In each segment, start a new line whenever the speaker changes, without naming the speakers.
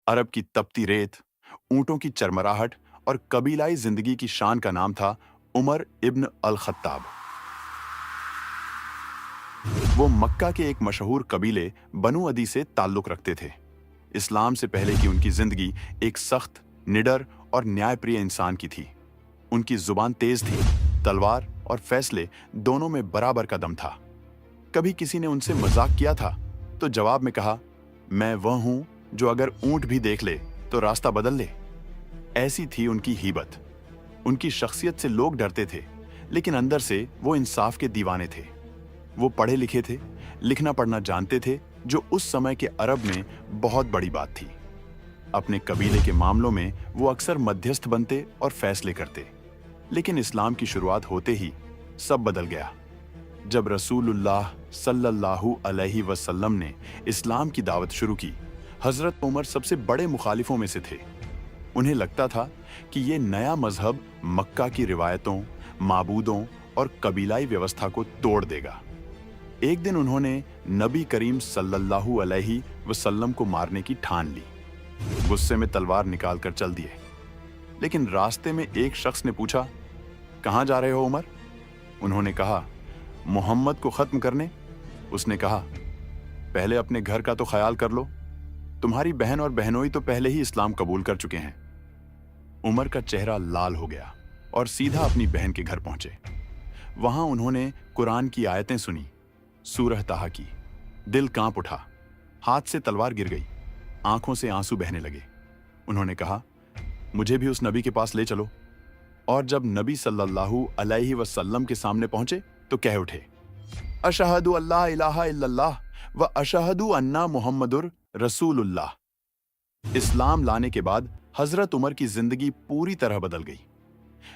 अरब की तपती रेत, ऊंटों की चरमराहट और कबीलाई जिंदगी की शान का नाम था उमर इब्न अल खत्ताब। वो मक्का के एक मशहूर कबीले बनु अदी से ताल्लुक रखते थे। इस्लाम से पहले की उनकी जिंदगी एक सख्त, निडर और न्यायप्रिय इंसान की थी। उनकी जुबान तेज थी, तलवार और फैसले दोनों में बराबर का दम था। कभी किसी ने उनसे मजाक किया था तो जवाब में कहा, मैं वह हूं जो अगर ऊंट भी देख ले तो रास्ता बदल ले। ऐसी थी उनकी हीबत। उनकी शख्सियत से लोग डरते थे, लेकिन अंदर से वो इंसाफ के दीवाने थे। वो पढ़े लिखे थे, लिखना पढ़ना जानते थे, जो उस समय के अरब में बहुत बड़ी बात थी। अपने कबीले के मामलों में वो अक्सर मध्यस्थ बनते और फैसले करते। लेकिन इस्लाम की शुरुआत होते ही सब बदल गया। जब रसूलुल्लाह सल्लल्लाहु अलैहि वसल्लम ने इस्लाम की दावत शुरू की, हजरत उमर सबसे बड़े मुखालिफों में से थे। उन्हें लगता था कि ये नया मजहब मक्का की रिवायतों, माबूदों और कबीलाई व्यवस्था को तोड़ देगा। एक दिन उन्होंने नबी करीम सल्लल्लाहु अलैहि वसल्लम को मारने की ठान ली। गुस्से में तलवार निकालकर चल दिए। लेकिन रास्ते में एक शख्स ने पूछा, कहां जा रहे हो उमर? उन्होंने कहा, मोहम्मद को खत्म करने। उसने कहा, पहले अपने घर का तो ख्याल कर लो। तुम्हारी बहन और बहनोई तो पहले ही इस्लाम कबूल कर चुके हैं। उमर का चेहरा लाल हो गया और सीधा अपनी बहन के घर पहुंचे। वहां उन्होंने कुरान की आयतें सुनी, सूरह ताहा की। दिल कांप उठा, हाथ से तलवार गिर गई, आंखों से आंसू बहने लगे। उन्होंने कहा, मुझे भी उस नबी के पास ले चलो। और जब नबी सल्लल्लाहु अलैहि वसल्लम के सामने पहुंचे तो कह उठे, अशहदु अल्ला इलाहा इल्लल्लाह व अशहदु अन्ना मुहम्मदुर रसूलुल्लाह। इस्लाम लाने के बाद हजरत उमर की जिंदगी पूरी तरह बदल गई।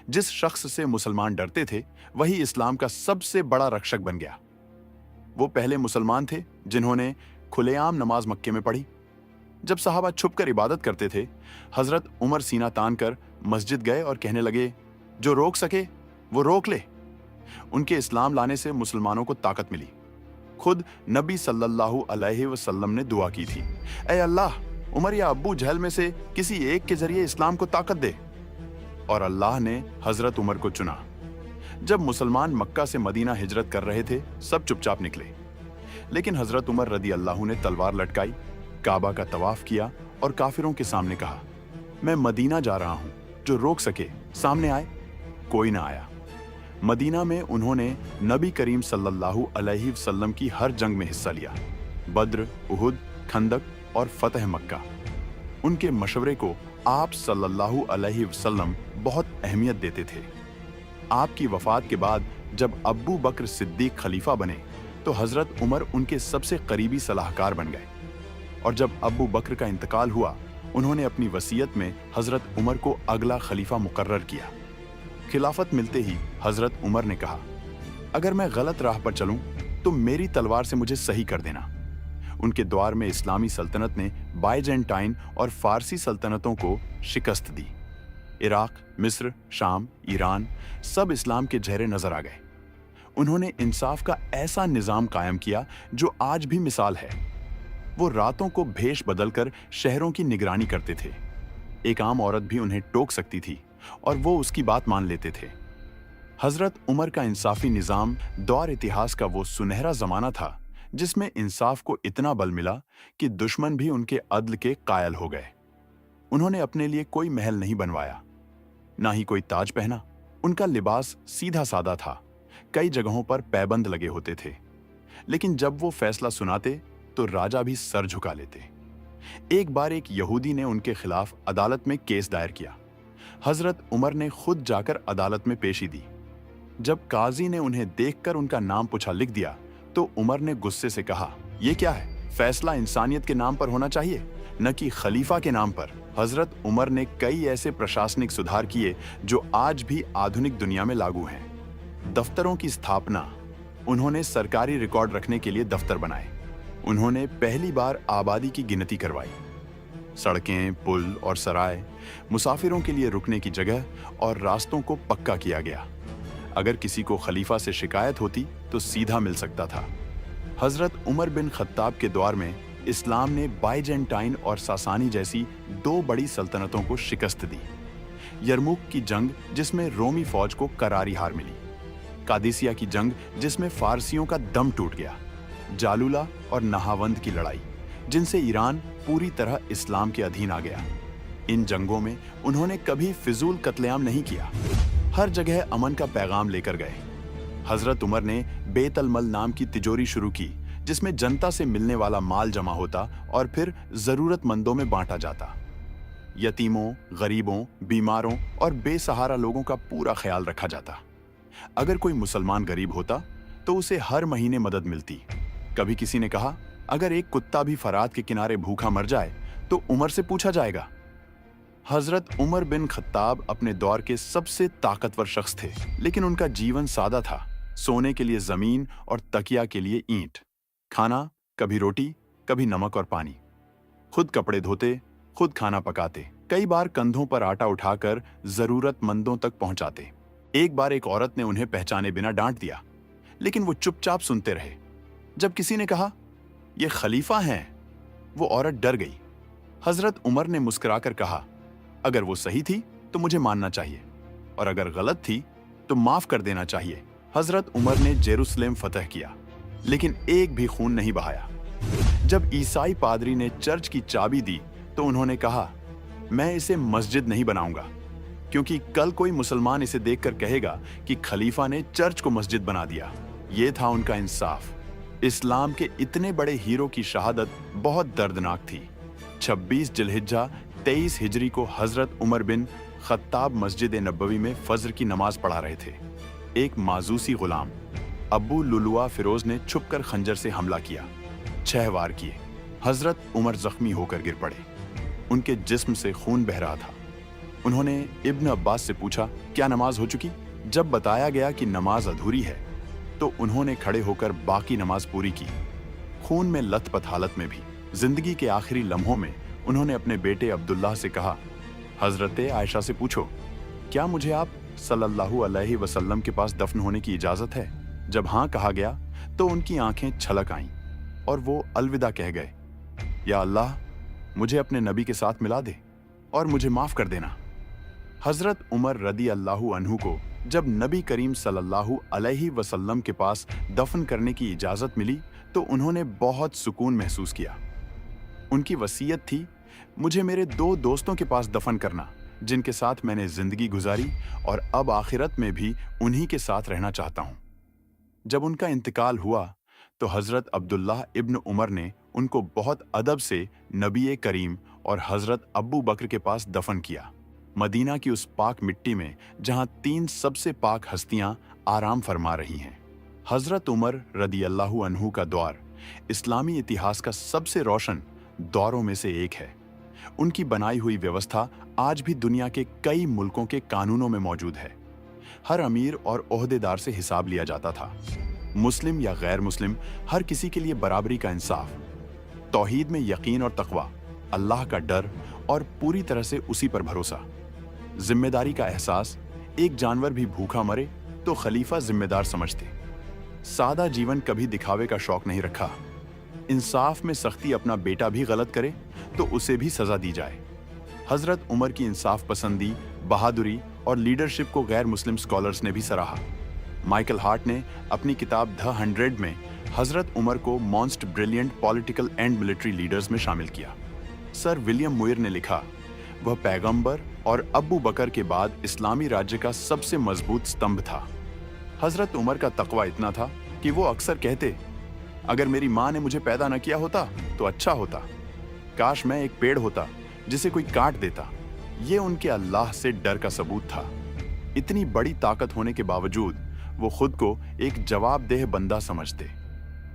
जिस शख्स से मुसलमान डरते थे, वही इस्लाम का सबसे बड़ा रक्षक बन गया। वो पहले मुसलमान थे जिन्होंने खुलेआम नमाज मक्के में पढ़ी। जब सहाबा छुपकर इबादत करते थे, हजरत उमर सीना तान कर मस्जिद गए और कहने लगे, जो रोक सके वो रोक ले। उनके इस्लाम लाने से मुसलमानों को ताकत मिली। खुद नबी सल्लल्लाहु अलैहि वसल्लम ने दुआ की थी, ऐ अल्लाह, उमर या अब्बू जहल में से किसी एक के जरिए इस्लाम को ताकत दे। और अल्लाह ने हजरत उमर को चुना। जब मुसलमान मक्का से मदीना हिजरत कर रहे थे, सब चुपचाप निकले। लेकिन हजरत उमर रदी अल्लाह ने तलवार लटकाई, काबा का तवाफ किया और काफिरों के सामने कहा, मैं मदीना जा रहा हूं, जो रोक सके सामने आए। कोई ना आया। मदीना में उन्होंने नबी करीम सल्लल्लाहु अलैहि वसल्लम की हर जंग में हिस्सा लिया, बद्र, उहुद, खंदक और फतह मक्का। उनके मशवरे को आप सल्लल्लाहु अलैहि वसल्लम बहुत अहमियत देते थे। आपकी वफात के बाद जब अब्बू बकर सिद्दीक खलीफा बने तो हजरत उमर उनके सबसे करीबी सलाहकार बन गए। और जब अब्बू बकर का इंतकाल हुआ, उन्होंने अपनी वसीयत में हजरत उमर को अगला खलीफा मुकर्रर किया। खिलाफत मिलते ही हजरत उमर ने कहा, अगर मैं गलत राह पर चलूं तो मेरी तलवार से मुझे सही कर देना। उनके द्वार में इस्लामी सल्तनत ने बाइजेंटाइन और फारसी सल्तनतों को शिकस्त दी। इराक, मिस्र, शाम, ईरान सब इस्लाम के चेहरे नजर आ गए। उन्होंने इंसाफ का ऐसा निजाम कायम किया जो आज भी मिसाल है। वो रातों को भेष बदलकर शहरों की निगरानी करते थे। एक आम औरत भी उन्हें टोक सकती थी और वो उसकी बात मान लेते थे। हजरत उमर का इंसाफी निजाम दौर इतिहास का वो सुनहरा जमाना था जिसमें इंसाफ को इतना बल मिला कि दुश्मन भी उनके अदल के कायल हो गए। उन्होंने अपने लिए कोई महल नहीं बनवाया, ना ही कोई ताज पहना। उनका लिबास सीधा सादा था, कई जगहों पर पैबंद लगे होते थे। लेकिन जब वो फैसला सुनाते तो राजा भी सर झुका लेते। एक बार एक यहूदी ने उनके खिलाफ अदालत में केस दायर किया। हजरत उमर ने खुद जाकर अदालत में पेशी दी। जब काजी ने उन्हें देखकर उनका नाम पूछा लिख दिया तो उमर ने गुस्से से कहा, यह क्या है? फैसला इंसानियत के नाम पर होना चाहिए, न कि खलीफा के नाम पर। हजरत उमर ने कई ऐसे प्रशासनिक सुधार किए जो आज भी आधुनिक दुनिया में लागू हैं। दफ्तरों की स्थापना, उन्होंने सरकारी रिकॉर्ड रखने के लिए दफ्तर बनाए। उन्होंने पहली बार आबादी की गिनती करवाई। सड़कें, पुल और सराय, मुसाफिरों के लिए रुकने की जगह और रास्तों को पक्का किया गया। अगर किसी को खलीफा से शिकायत होती तो सीधा मिल सकता था। हजरत उमर बिन खत्ताब के दौर में इस्लाम ने बाइजेंटाइन और सासानी जैसी दो बड़ी सल्तनतों को शिकस्त दी। यरमुक की जंग जिसमें रोमी फौज को करारी हार मिली, कादिसिया की जंग जिसमें फारसियों का दम टूट गया, जालूला और नहावंद की लड़ाई जिनसे ईरान पूरी तरह इस्लाम के अधीन आ गया। इन जंगों में उन्होंने कभी फिजूल कत्लेआम नहीं किया, हर जगह अमन का पैगाम लेकर गए। हजरत उमर ने बेत अल मल नाम की तिजोरी शुरू की जिसमें जनता से मिलने वाला माल जमा होता और फिर जरूरतमंदों में बांटा जाता। यतीमों, गरीबों, बीमारों और बेसहारा लोगों का पूरा ख्याल रखा जाता। अगर कोई मुसलमान गरीब होता तो उसे हर महीने मदद मिलती। कभी किसी ने कहा, अगर एक कुत्ता भी फरात के किनारे भूखा मर जाए तो उमर से पूछा जाएगा। हजरत उमर बिन खत्ताब अपने दौर के सबसे ताकतवर शख्स थे, लेकिन उनका जीवन सादा था। सोने के लिए जमीन और तकिया के लिए ईंट, खाना कभी रोटी कभी नमक और पानी, खुद कपड़े धोते, खुद खाना पकाते, कई बार कंधों पर आटा उठाकर जरूरतमंदों तक पहुंचाते। एक बार एक औरत ने उन्हें पहचाने बिना डांट दिया, लेकिन वो चुपचाप सुनते रहे। जब किसी ने कहा, ये खलीफा हैं, वो औरत डर गई। हजरत उमर ने मुस्कुराकर कहा, अगर वो सही थी तो मुझे मानना चाहिए, और अगर गलत थी तो माफ कर देना चाहिए। हजरत उमर ने जेरूसलेम फतह किया, लेकिन एक भी खून नहीं बहाया। जब ईसाई पादरी ने चर्च की चाबी दी तो उन्होंने कहा, मैं इसे मस्जिद नहीं बनाऊंगा, क्योंकि कल कोई मुसलमान इसे देखकर कहेगा कि खलीफा ने चर्च को मस्जिद बना दिया। ये था उनका इंसाफ। इस्लाम के इतने बड़े हीरो की शहादत बहुत दर्दनाक थी। 26 जिलहिज्जा 23 हिजरी को हजरत उमर बिन खत्ताब मस्जिद नबवी में फजर की नमाज पढ़ा रहे थे। एक माजूसी गुलाम अब्बू लुलुआ फिरोज ने छुपकर खंजर से हमला किया। 6 वार किए। हजरत उमर जख्मी होकर गिर पड़े। उनके जिस्म से खून बह रहा था। उन्होंने इब्न अब्बास से पूछा, क्या नमाज हो चुकी? जब बताया गया कि नमाज अधूरी है तो उन्होंने खड़े होकर बाकी नमाज पूरी की। खून में लथपथ हालत में भी जिंदगी के आखिरी लम्हों में उन्होंने अपने बेटे अब्दुल्लाह से कहा, हजरत आयशा से पूछो, क्या मुझे आप सल्लल्लाहु अलैहि वसल्लम के पास दफन होने की इजाजत है? जब हाँ कहा गया तो उनकी आंखें छलक आईं और वो अलविदा कह गए, या अल्लाह, मुझे अपने नबी के साथ मिला दे और मुझे माफ कर देना। हजरत उमर रदी अल्लाहु अन्हु को जब नबी करीम सल्लल्लाहु अलैहि वसल्लम के पास दफन करने की इजाजत मिली तो उन्होंने बहुत सुकून महसूस किया। उनकी वसीयत थी, मुझे मेरे 2 दोस्तों के पास दफन करना, जिनके साथ मैंने जिंदगी गुजारी और अब आखिरत में भी उन्हीं के साथ रहना चाहता हूं। जब उनका इंतकाल हुआ तो हजरत अब्दुल्लाह इब्न उमर ने उनको बहुत अदब से नबी करीम और हजरत अब्बू बकर के पास दफन किया, मदीना की उस पाक मिट्टी में जहां 3 सबसे पाक हस्तियां आराम फरमा रही हैं। हजरत उमर रदी अल्लाहु अन्हु का दौर इस्लामी इतिहास का सबसे रोशन दौरों में से एक है। उनकी बनाई हुई व्यवस्था आज भी दुनिया के कई मुल्कों के कानूनों में मौजूद है। हर अमीर और ओहदेदार से हिसाब लिया जाता था। मुस्लिम या गैर मुस्लिम, हर किसी के लिए बराबरी का इंसाफ, तौहीद में यकीन और तकवा, अल्लाह का डर और पूरी तरह से उसी पर भरोसा, जिम्मेदारी का एहसास। एक जानवर भी भूखा मरे तो खलीफा जिम्मेदार समझते। सादा जीवन, कभी दिखावे का शौक नहीं रखा। इंसाफ में सख्ती, अपना बेटा भी गलत करे तो उसे भी सजा दी जाए। हजरत उमर की इंसाफ पसंदी, बहादुरी और लीडरशिप को गैर मुस्लिम स्कॉलर्स ने भी सराहा। माइकल हार्ट ने अपनी किताब द 100 में हजरत उमर को most brilliant political and military leaders में शामिल किया। सर विलियम मुइर ने लिखा, वह पैगंबर और अब्बू बकर के बाद इस्लामी राज्य का सबसे मजबूत स्तंभ था। हजरत उमर का तकवा इतना था कि वो अक्सर कहते, अगर मेरी माँ ने मुझे पैदा न किया होता तो अच्छा होता, काश मैं एक पेड़ होता जिसे कोई काट देता। ये उनके अल्लाह से डर का सबूत था। इतनी बड़ी ताकत होने के बावजूद वो खुद को एक जवाबदेह बंदा समझते।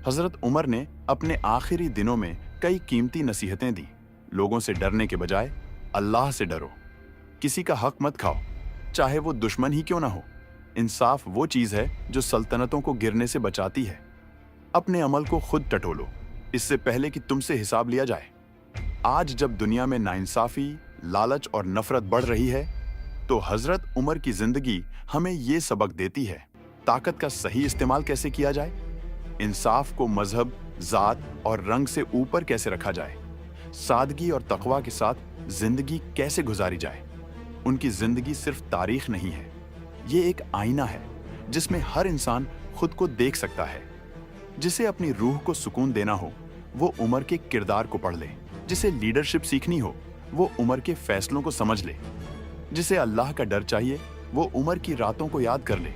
हजरत उमर ने अपने आखिरी दिनों में कई कीमती नसीहतें दी। लोगों से डरने के बजाय अल्लाह से डरो। किसी का हक मत खाओ, चाहे वो दुश्मन ही क्यों ना हो। इंसाफ वो चीज है जो सल्तनतों को गिरने से बचाती है। अपने अमल को खुद टटोलो, इससे पहले कि तुमसे हिसाब लिया जाए। आज जब दुनिया में नाइंसाफी, लालच और नफरत बढ़ रही है तो हजरत उमर की जिंदगी हमें ये सबक देती है, ताकत का सही इस्तेमाल कैसे किया जाए, इंसाफ को मजहब, जात और रंग से ऊपर कैसे रखा जाए, सादगी और तकवा के साथ जिंदगी कैसे गुजारी जाए। उनकी जिंदगी सिर्फ तारीख नहीं है, ये एक आईना है जिसमें हर इंसान खुद को देख सकता है। जिसे अपनी रूह को सुकून देना हो वो उमर के किरदार को पढ़ ले, जिसे लीडरशिप सीखनी हो वो उमर के फैसलों को समझ ले, जिसे अल्लाह का डर चाहिए वो उमर की रातों को याद कर ले।